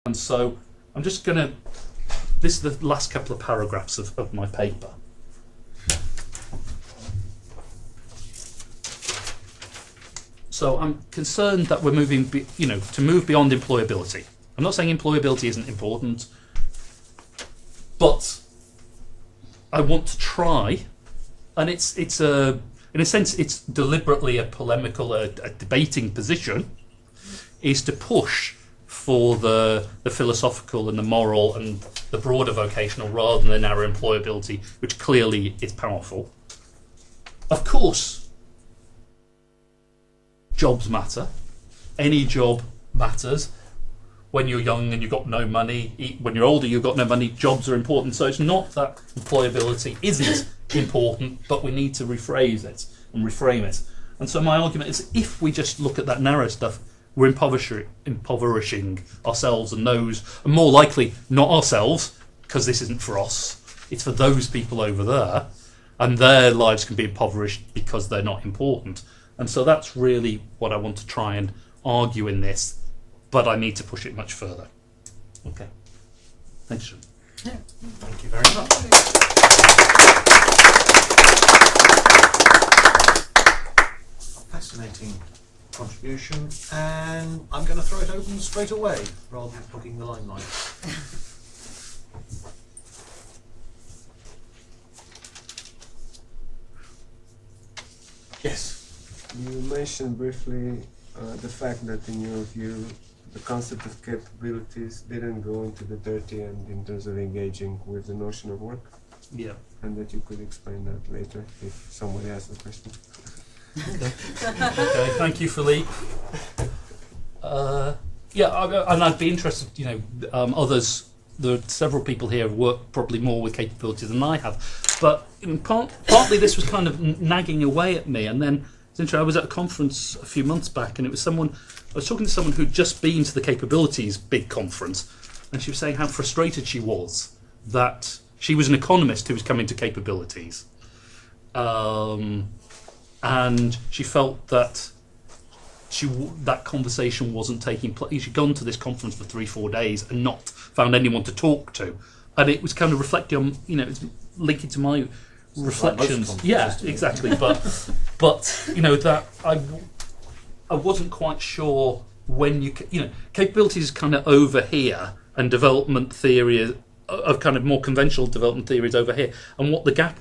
And so I'm just going to, this is the last couple of paragraphs of my paper. So I'm concerned that we're moving, to move beyond employability. I'm not saying employability isn't important, but I want to try, and it's in a sense it's deliberately a polemical, a debating position, is to push for the philosophical and the moral and the broader vocational rather than the narrow employability, which clearly is powerful. Of course, jobs matter. Any job matters. When you're young and you've got no money, when you're older you've got no money, jobs are important. So it's not that employability isn't important, but we need to rephrase it and reframe it. And so my argument is, if we just look at that narrow stuff, we're impoverishing ourselves and those, and more likely not ourselves, because this isn't for us, it's for those people over there, and their lives can be impoverished because they're not important. And so that's really what I want to try and argue in this, but I need to push it much further. Okay. Thanks, Sean. Yeah. Thank you very much. Fascinating contribution, and I'm going to throw it open straight away rather than hogging the limelight. Yes. You mentioned briefly the fact that in your view the concept of capabilities didn't go into the dirty end in terms of engaging with the notion of work. Yeah. And that you could explain that later if somebody asks the question. Okay, thank you, Philippe. And I'd be interested, others, there are several people here who work probably more with capabilities than I have, but partly this was kind of nagging away at me, and then it's interesting, I was at a conference a few months back, and I was talking to someone who'd just been to the capabilities big conference, and she was saying how frustrated she was that she was an economist who was coming to capabilities. And she felt that that conversation wasn't taking place. She'd gone to this conference for 3-4 days and not found anyone to talk to, and it was kind of reflecting on, it's linking to my reflections. Like yeah, exactly. But that I wasn't quite sure when capabilities is kind of over here, and development theory of kind of more conventional development theory is over here, and what the gap